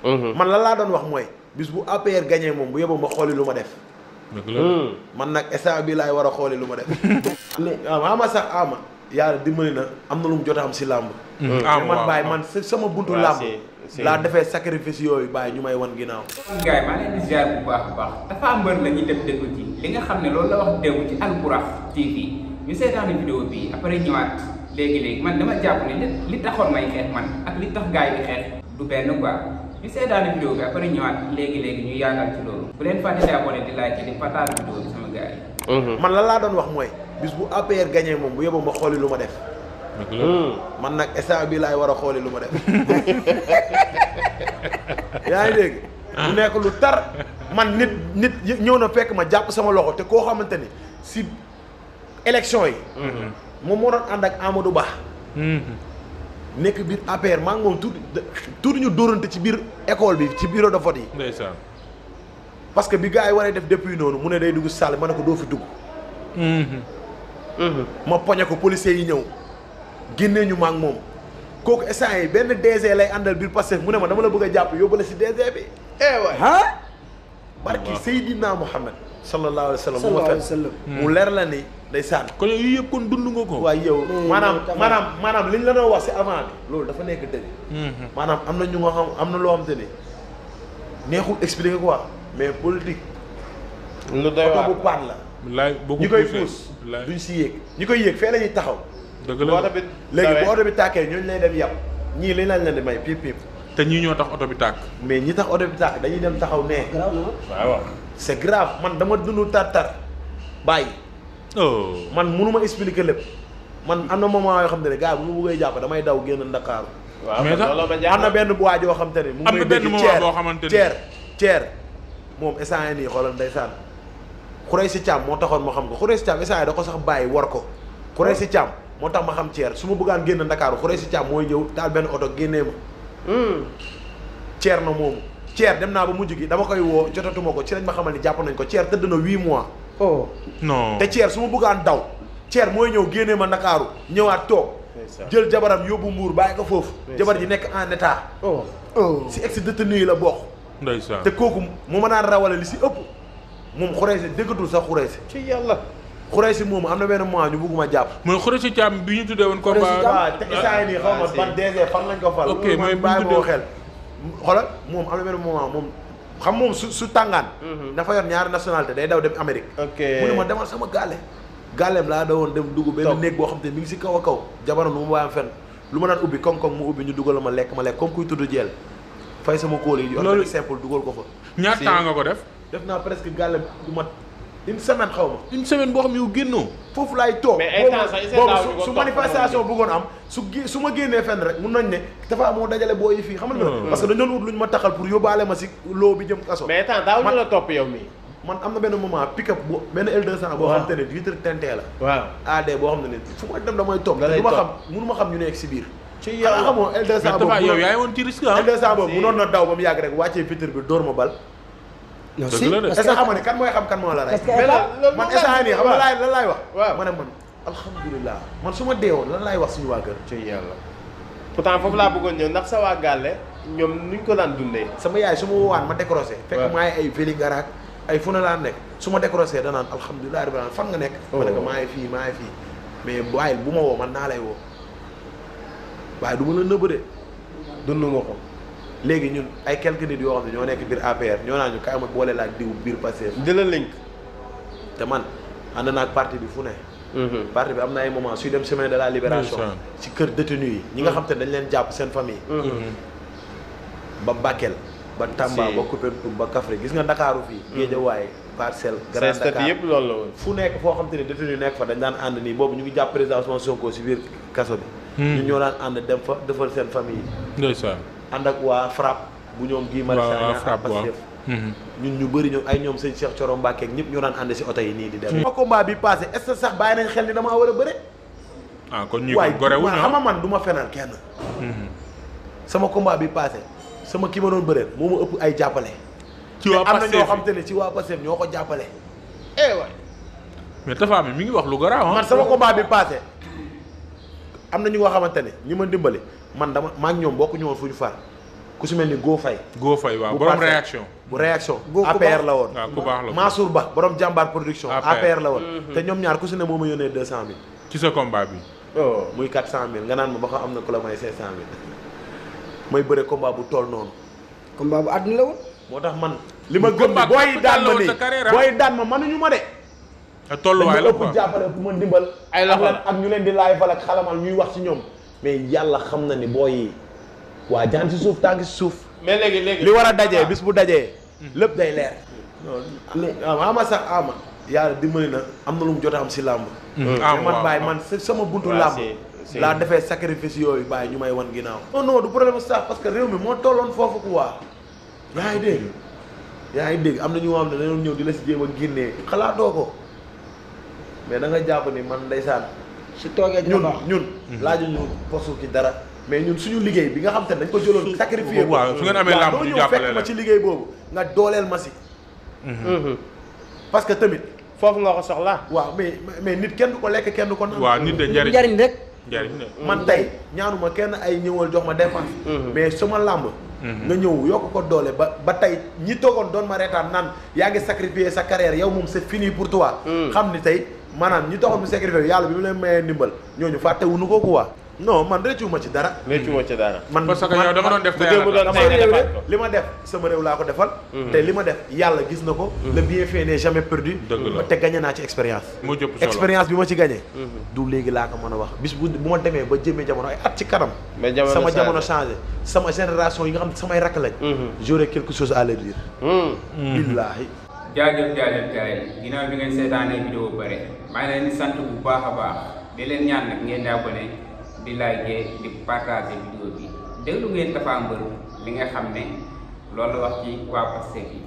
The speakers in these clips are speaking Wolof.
man lan laa doon wax mooy bis bu APR gagné moom bu yóbboo ma xooli lu ma def. man nag instant bi laay war a xooli lu ma def. ama sax ama yàlla dimbali na am na lu mu jot a am si làmb. man bàyyi man sama buntu làmb. laa defee sacrifice yooyu bàyyi ñu may wan ginnaaw. gars yi maa leen di ziar bu baax a baax dafa am mbër la ñuy def déglu ci li nga xam ne loolu la wax déglu ci Albourakh TV ñu seetaani vidéo bi après ñëwaat léegi-léegi man dama jàpp ne li taxoon may xeex man ak li tax gars yi di xeex du benn quoi ñu seetaani vidéo bi après ñëwaat léegi-léegi ñu yaagal ci loolu bu leen fàtte di abonné di like di partage vidéo bi sama gars yi. man lan laa doon wax mooy bis bu APR gagné moom bu yóbboo ma xooli lu ma def. man nag instant bi laay war a xooli lu ma def. yaa ngi dégg mu nekk lu tar man nit ñëw na fekk ma jàpp sama loxo te koo xamante ni si élection yi. moom moo doon ànd ak Amadou Ba. nekk biir APR maa ngi moom tuuti ñu dóorante ci biir école bi ci bureau de vote yi. ndeysaan. parce que bi gars yi waree def depuis noonu mu ne day dugg salle ma ne ko doo fi dugg. ma poñe ko policiers yi ñëw génnee ñu ma ak moom kooku instant yi benn DG lay àndal biir Pastef mu ne ma dama la bëgg a jàpp yóbbu la si DG bi. waay ah. barki Seydina Muhammad sallallahu alayhi wa sallam mu leer la ni ndeysaan. kon yooyu yëpp kon dund nga ko. waaye yow maanaam liñ la doon wax si avant bi loolu dafa nekk dëgg. maanaam am na ñu nga xam am na loo xam te ni neexul expliquer quoi mais politique. lu doy waar oto bu paan la. bilaay boo ko ñi koy puus duñ si yéeg ñi koy yéeg fee la ñuy taxaw. dëgg la léegi bu oto bi tàkkee ñooñu lay dem yàpp ñii lañ lañ leen di may piip piip. te ñii ñoo tax oto bi tàkk. mais ñi tax oto bi tàkk dañuy dem taxaw nee. waaw. c'est grave man dama dund tar bàyyi. man mënuma expliquer lépp man am na moment yoo xam te ne gars bu ma bëggee jàpp damay daw génn Ndakaaru. waaw mais sax am na benn waay joo xam te ne. mu ngi may dégg moment boo xamante ne ceer moom instant yii nii xoolal ndeysaan Khoureychi Thiam moo taxoon ma xam ko Khoureychi Thiam instant yii da ko sax bàyyi war ko Khoureychi Thiam moo tax ma xam ceer su ma bëggaan génn Ndakaaru Khoureychi Thiam mooy ñëw taal benn oto génnee ma. ceer na moomu ceer dem naa ba mujj gi dama koy woo jotatuma ko ci lañ ma xamal ni jàpp nañ ko ceer tëdd na 8 mois. non te ceer su ma bëggaan daw ceer mooy ñëw génnee ma Ndakaaru ñëwaat toog jël jabaram yóbbu Mbuur bàyyi ko foofu jabar ji nekk en état si ex détenu yi la bokk ndeysaan te kooku mu mën a rawale li si ëpp moom Khoureychi déggatul sax Khoureychi ci yàlla Khoureychi moomu am na benn moment ñu bëgguma jàpp mooy Khoureychi Thiam bi ñu tuddee woon combat waaw te instant nii xaw ma ban DG fan lañ ko fal ok mooy bàyyi moo xel xoolal moom am na benn moment moom xam moom su tàngaan dafa yor ñaari nationalité day daw dem Amérique mu ne ma demal sama gàlleem laa dawoon dem dugg benn néeg boo xam te mi ngi si kaw a kaw jabaram nu mu waayam fenn lu ma daan ubbi koŋ-koŋ mu ubbi ñu dugal ma lekk comme kuy tudd jeel fay sama kóol yi yor benn simple dugal ko fa ñaata temps nga ko def naa presque gàlleem du mat une semaine xaw ma une semaine boo xam ne yow génnoo foofu laay toog mais ay temps sax boobu su manifestation bëggoon am su ma génnee fenn rek mun nañ ne dafa moo dajale boo yi fii xam nga parce que dañu doon ut lu ñu ma taxal pour yóbbaale ma si loo bi jëm kaso mais temps daaw ñu la topp yow mii man am na benn moment pick up bu benn L200 boo xam te ne vitre teintée la waaw AD boo xam ne fu ma dem damay topp du ma xam mënu ma xam ñu nekk si biir ci yàlla xamoo L200 boobu yow yaay woon ci risque L200 boobu mënoon na daw ba mu yàgg rek wàccee vitre bi dóor ma bal est-ce que xam nga ne kan mooy xam kan moo la rey man instant nii xam nga lan laay wax ma ne man alhamdulilah man su ma deewoon lan laay wax suñu waa kër ci yàlla pourtant foofu laa bëggoon ñëw ndax sa waa gàlle ñoom nuñ ko daan dundee sama yaay su ma woowaan ma décroché fekk maay ay Vélingara ay fu ne laa nekk su ma décroché danaan alhamdulilah rabbil alamin fan nga nekk ma ne ko maa ngi fii mais waaye bu ma woo man naa lay woo waaye du ma la nëbb de dund nga ko léegi ñun ay quelques nit yoo xam ne ñoo nekk biir APR ñoo naa ñu kaay ma boole laa diw biir Pastef di la link te man ànd naa ak parti bi fu ne parti bi am na ay moment suy dem semaine de la libération ci kër détenu yi ñi nga xam te dañ leen jàpp seen famille ba Bakel ba Tamba ba Koupentoum ba Kaffrine gis nga Ndakaaru fii Guédiawaye Parcelles Grand Dakar yëpp loolu la woon fu nekk foo xam te ne détenu nekk fa dañ daan ànd nii boobu ñu ngi jàpp président Ousmane Sonko si biir kaso bi ñu ñoo daan ànd dem fa defal seen famille yi ndeysaan ànd ak waa FRAPP bu ñoom Guy Marius Sagna ak Pastef ñun ñu bëri ñoom ay ñoom sëñ Cheikh Thioro Mbacké ak ñëpp ñoo daan ànd si oto yi nii di dem sama combat bi passé est-ce que sax bàyyi nañ xel ni damaa war a bëre kon ñi ko gore wu xam nga man du ma fenal kenn sama combat bi passé sama ki ma doon bëreel moo ma ëpp ay jàppale ci waa am na Pastef ñoo xam te ne ci waa Pastef ñoo ko jàppale waay mais Tapha mi ngi wax lu garaaw man sama combat bi passé am na ñu nga xamante ne ñi ma dimbali man dama maa ngi ñoom bokk ñëwoon fu ñu far ku si mel ni Go Faye. Go Faye waaw bu borom Parcelles. réaction. bu réaction. Go ku APR la woon. waaw ku baax la. Mansour Ba borom jàmbaar production. APR. APR la woon. te ñoom ñaar ku si ne moo ma yónnee 200000. ci sa combat bi. oh muy 400000 nga naan ma ba xam am na ku la may 500000. may bëre combat bu toll noonu. combat bu àdduna la woon. moo tax man. li ma gëm combat ni booy capital daan la ma woon nii sa carrière, booy daan ma mënuñu ma de. te tolluwaay la dañ ma quoi ëpp jàppale ëpp ma ndimbal. Ay loxo. ak ñu leen di laay fal ak xalamal ñuy wax ci ñoom. mais yàlla xam na ni booy yi waa jaan si suuf tànk si suuf. mais léegi li war a dajee bis bu dajee. lépp day leer. non ama sax ama. yàlla dimbali na am na lu mu jot a am si làmb. mais man bàyyi man sama buntu làmb. laa defee sacrifice yooyu bàyyi ñu may wan ginnaaw. non non du problème sax parce que réew mi moo tolloon foofu quoi. yaa ngi dégg yaa ngi dégg am na ñu xam ne dañoo ñëw di la si jéem a génnee xalaatoo ko mais da nga jàpp ni man ndeysaan. su toogee dina baax ñun laaju ñu postu ci dara mais ñun suñu liggéey bi nga xam te ne dañ ko jëloon sacrifié ko. waaw su ngeen amee làmb doo ñu ñëw jàppale fekk ma la. ci liggéey boobu nga dooleel ma si. parce que tamit foofu nga ko soxlaa. waaw mais nit kenn du ko lekk kenn du ko naan. waaw nit de njariñ njariñ rek. njariñ la. man tey ñaanuma kenn ay ñëwal jox ma dépense. mais sama làmb. nga ñëw yokk ko doole ba tey ñi toogoon doon ma reetaan naan yaa ngi sacrifier sa carrière yow moom c'est fini pour toi. xam ni tey maanaam ñi toogoon mu sacrifier yàlla bi mu leen mayee ndimbal ñooñu fàttewuñu ko quoi. non man rëccuwuma ci dara. rëccuwuma ci dara. man parce que yow da nga doon def te bu démb yàlla doon tax. tey nga defaat ko. li ma def sama réew laa ko defal. te li ma def yàlla gis na ko. le bienfait n'est jamais perdu. Dëgg la. te gagné naa ci expérience. moo jëpp solo expérience bi ma ci gagné. du léegi laa ko mën a wax bis bu ma demee ba jëmee jamono ay at ci kanam. mais jamono sama changé. jamono changé sama génération yi nga xam ne samay rakk lañ. j'aurais quelque chose à leur dire. billaahi. jaajëf gars yi ginnaaw bi ngeen seetaanee vidéo bu bare maa ngi leen di sant bu baax a baax di leen ñaan nag ngeen di abonné di liker di partager vidéo bi déglu ngeen Tapha Mbeur li nga xam ne loolu la wax ci waa Pastef yi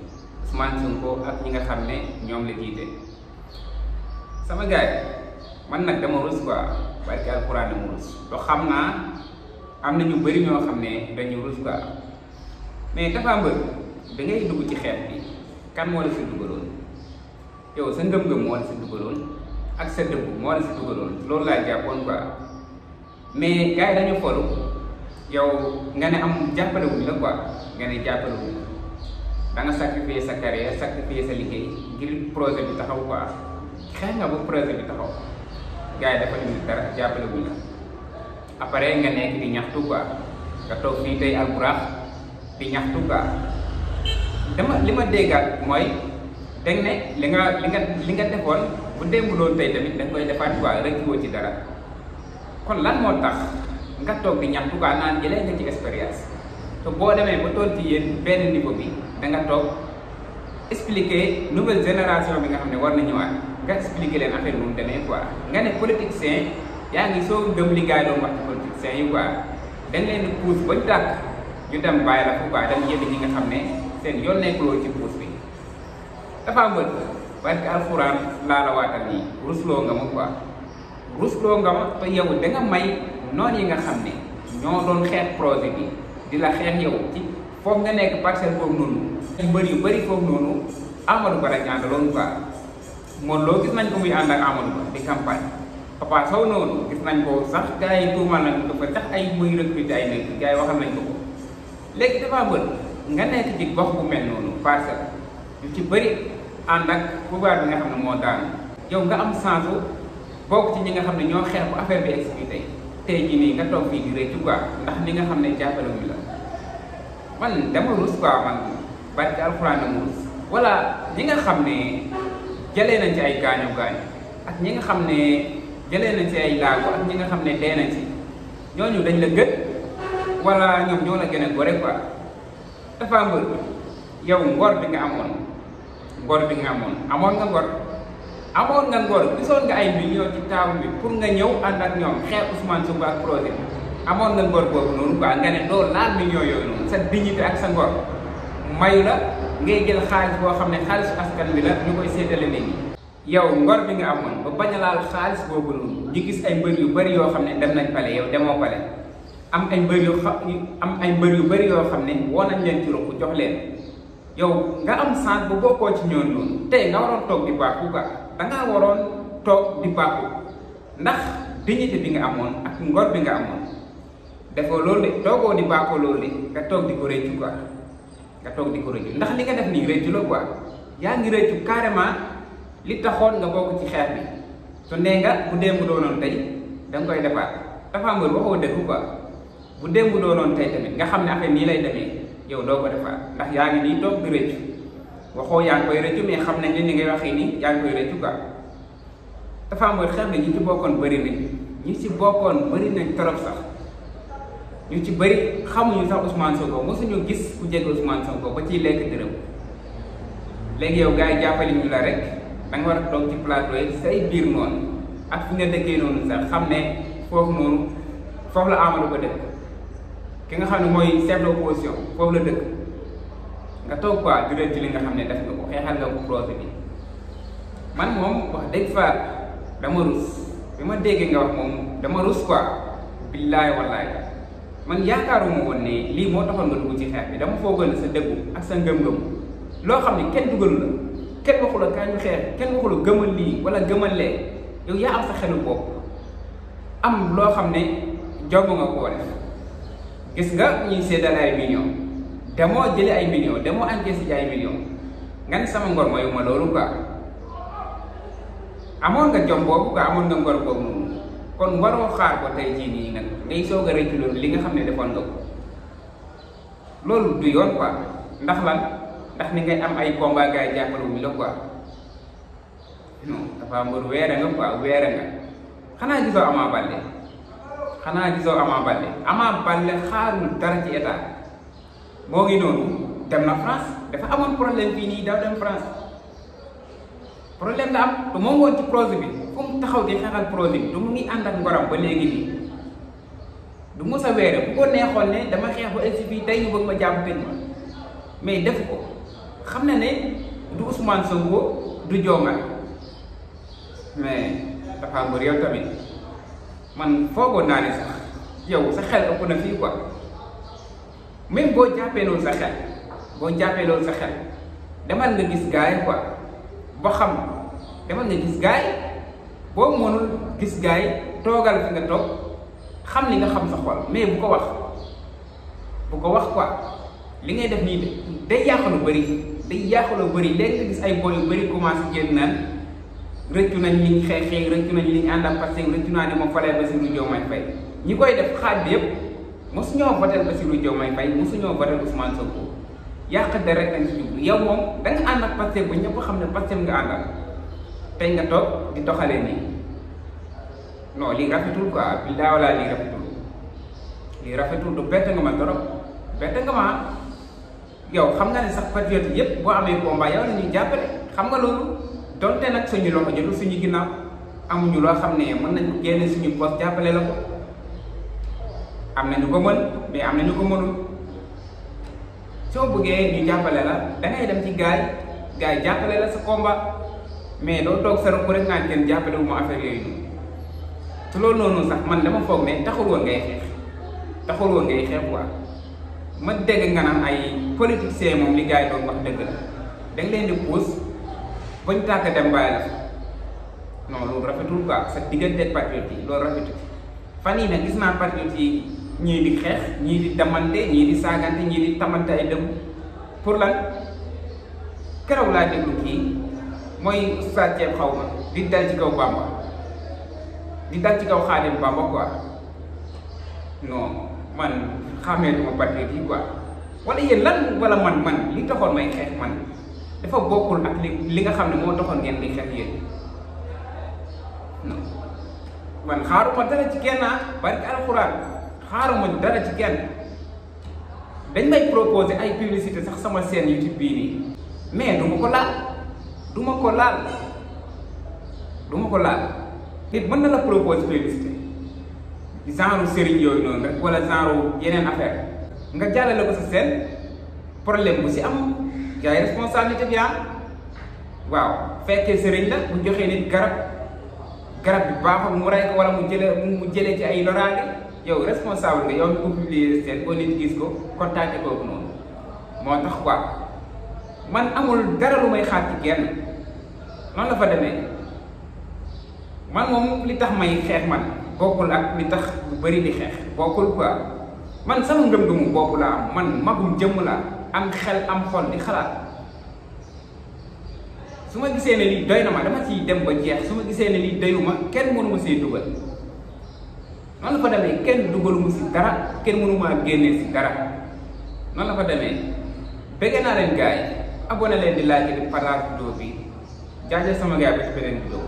Ousmane Sonko ak ñi nga xam ne ñoom la jiite sama gars yi man nag dama rus quoi barke alxuraan dama rus to xam naa am na ñu bëri ñoo xam ne dañu rus quoi mais Tapha Mbeur da ngay dugg ci xeet bi kan moo la si dugaloon yow sa ngëm-ngëm moo la si dugaloon ak sa dëgg moo la si dugaloon loolu laa jàppoon quoi mais gars yi dañu folu yow nga ne am jàppale wuñ la quoi nga ne jàppale wuñ la da nga sacrifier sa carrière sacrifier sa liggéey ngir projet bi taxaw quoi xëy nga ba projet bi taxaw gars yi dafa indi dara jàppale wuñ la après nga nekk di ñaxtu quoi nga toog fii tey Albourakh di ñaxtu quoi li ma déggaat mooy dégg ne li nga defoon bu démb loolu tey tamit da nga koy defaat quoi rek woo ci dara kon lan moo tax nga toog di ñaxtu quoi naan jëlee nga ci expérience te boo demee ba toll ci yéen benn niveau bi da nga toog expliquer nouvelle génération bi nga xam ne war na ñëwaat nga expliquer leen affaire nu mu demee quoi nga ne politicien yaa ngi soo gëm li gars yi doon wax ci politiciens yi quoi dañ leen di pousse ba tàkk ñu dem bàyyi la fu quoi dem yéen ñi nga xam ne seen yoon nekkuloo ci puus bi Tapha Mbeur parce que alxuraan laa la waatal nii rusloo nga ma quoi rusloo nga ma te yow da nga may noonu yi nga xam ne ñoo doon xeex projet bi di la xeex yow ci foofu nga nekk parcelle boobu noonu mbër yu bëri foofu noonu Amadou Ba lañ àndaloon quoi moom loo gis nañ ko muy ànd ak Amadou Ba di campagne Papa Sow noonu gis nañ ko sax gars yi tuumal nañ ko fa sax ay muy recruter ay nekk gars yi waxal nañ ko ko léegi Tapha Mbeur nga nekk ci gox bu mel noonu parcelle yu ci bëri ànd ak pouvoir bi nga xam ne moo daanu yow nga am chance bokk ci ñi nga xam ne ñoo xeex bu affaire bi expliqué tey jii nii nga toog fii di réccu quoi ndax li nga xam ne jàppale wuñ la man dama rus quoi man barke alxuraan dama rus wala ñi nga xam ne jëlee nañ ci ay gaañu gaañu ak ñi nga xam ne jëlee nañ ci ay laago ak ñi nga xam ne dee nañ ci ñooñu dañ la gët wala ñoom ñoo la gën a gore quoi Tapha Mbeur yow ngor bi nga amoon amoon nga ngor gisoon nga ay millions ci table bi pour nga ñëw ànd ak ñoom xeex Ousmane Sonko ak projet bi amoon nga ngor boobu noonu quoi nga ne doo laal millions yooyu noonu sa dignité ak sa ngor mayu la ngay jël xaalis boo xam ne xaalisu askan bi la ñu koy séddale nit ñi yow ngor bi nga amoon ba bañ a laal xaalis boobu noonu ñu gis ay mbër yu bëri yoo xam ne dem nañ pale yow demoo pale am ay mbër yu bëri yoo xam ne woo nañ leen ci ruq jox leen yow nga am chance bu bokkoo ci ñoon noonu tey nga waroon toog di bàkku quoi dangaa waroon toog di bàkku ndax dignité bi nga amoon ak ngor bi nga amoon defoo loolu de toogoo di baakoo loolu de nga toog di ko rëccu quoi nga toog di ko rëccu ndax li nga def nii rëccu la quoi yaa ngi rëccu carrément li taxoon nga bokk ci xeex bi su nee nga bu démb doonoon tey da nga koy defaat dafa mbër waxoo dëgg quoi bu démb doonoon tey tamit nga xam ne affaire nii lay demee yow doo ko defaat ndax yaa ngi nii toog di rëccu waxoo yaa ngi koy rëccu mais xam nañ ni ngay waxee nii yaa ngi koy rëccu quoi dafa mbër xeex bi ñi ci bokkoon bëri nañ ñi ci bokkoon bëri nañ trop sax ñu ci bëri xamuñu sax Ousmane Sonko mosuñu gis ku jege Ousmane Sonko ba ciy lekk dërëm léegi yow gars yi jàppale ñu la rek da nga war a toog ci plateau yi say biir noonu ak fi nga dëkkee noonu sax xam ne foofu noonu foofu la Amadou Ba dëkk ki nga xam ne mooy chef de l'opposition foofu la dëkk nga toog quoi di ci li nga xam ne def nga ko xeexal nga ko projet bi man moom wax dëgg fa dama rus bi ma déggee nga wax moom dama rus quoi billaay wallaay man yaakaaruma woon ne lii moo taxoon nga dugg ci xeex bi dama foogoon ne sa dëggu ak sa ngëm-ngëm loo xam ne kenn dugalu la kenn waxu la kaay ñu xeex kenn waxu la gëmal lii wala gëmal lee yow yaa am sa xelu bopp am loo xam ne jomb nga koo def gis nga ñuy séddale ay millions demoo jële ay millions demoo encaissé ci ay millions nga ne sama ngor mayu ma loolu quoi amoon nga jom boobu quoi amoon nga ngor boobu noonu kon waroo xaar ko tey jii nii nag ngay soog a rëccu loolu li nga xam ne defoon nga ko loolu du yoon quoi ndax lan ndax ni ngay am ay combat gars yi jàppale wu ñu la quoi non dafa mbër weere nga quoi weere nga xanaa gisoo Ama Baldé xaarul dara ci état moo ngi noonu dem na France dafa amoon problème fii nii daw dem France problème la am te moom woon ci projet bi fu mu taxaw di xeexal projet bi du mu ngi ànd ak ngoram ba léegi nii du mos a weere bu ko neexoon ne dama xeex ba egsi fii tey ñu bëgg ma jàpp tëj ma mais def ko xam na ne du Ousmane Sonko du Diomaye mais dafa mbër yow tamit man foogoon naa ne sax yow sa xel ëpp na fii quoi même boo jàppee loolu sa xel demal nga gis gars yi quoi ba xam demal nga gis gars yi boo mënul gis gars yi toogal fi nga toog xam li nga xam sa xol mais bu ko wax quoi li ngay def nii day yàq lu bëri léegi nga gis ay boy yu bëri commencé génn naan rëccu nañ liñ xeexee rëccu nañ liñ ànd ak parce que rëccu naa ne ma falee Bassirou Diomaye Faye ñi koy def xaaj bi yëpp mosuñoo votel Bassirou Diomaye Faye mosuñoo votel Ousmane Sonko yàq de rek lañ si jublu yow moom da nga ànd ak Pastef ba ñëpp xam ne Pastef nga àndal tey nga toog di doxalee nii non lii rafetul quoi billaay wala lii rafetul du bett nga ma trop bett nga ma yow xam nga ne sax patriote yëpp boo amee combat yow la ñuy jàppale xam nga loolu donte nag suñu loxo jotul suñu ginnaaw amuñu loo xam ne mën nañ ko génne suñu poste jàppale la ko am nañu ko mën mais am nañu ko mënul soo bëggee ñu jàppale la dangay dem ci gaay yi jàppale la sa combat mais doo toog sa rëbb rek naan kenn jàppale wu ma affaire yooyu noonu te loolu noonu sax man dama foog ne taxul woon ngay xeex quoi ma dégg nga naan ay politiciens moom li gars yi doon wax dëgg la da nga leen di pousse bañ tàkk dem bàyyi la non loolu rafetul quoi sa diggante patriote yi loolu rafetul fan yii nag gis naa patriote yi ñii di xeex ñii di damante ñii di saagante ñii di tamante ay dem pour lan keroog laa déglu kii mooy Oustaz Thiep xaw ma di dal ci kaw Bamba di dal ci kaw Xaadim Bamba quoi non man xàmmeetuma patriote yi quoi wala yéen lan wala man li taxoon may xeex man dafa bokkul ak li nga xam ne moo taxoon ngeen di xeex yéen non man xaaruma dara ci kenn barki alxuraan xaaruma dara ci kenn dañ may proposer ay publicité sax sama chaîne YouTube bii nii mais du ma ko laal nit mën na la proposer publicité genre sëriñ yooyu noonu rek wala genre yeneen affaire nga jàllale ko sa seen problème bu si am yaay responsabilité bi waaw fekkee sëriñ la bu joxee nit garab bi baaxul mu rey ko wala mu jëlee ci ay loraange yow responsable nga yow mi ko publier seen ko nit gis ko contacté kooku noonu moo tax quoi man amul dara lu may xaar ci kenn noonu la fa demee man moom li tax may xeex man bokkul ak li tax bu bëri di xeex bokkul quoi man sama ngëm-ngëmu bopp laa am man magum jëmm laa am xel am xol di xalaat su ma gisee ne lii doy na ma dama ciy dem ba jeex su ma gisee ne lii doyuma kenn mënu ma see dugal noonu la fa demee kenn dugaluma si dara kenn mënu maa génnee si dara noonu la fa demee bëgg naa leen gars yi abonné leen di like di partage vidéo bi jaajëf sama gars bi ci beneen vidéo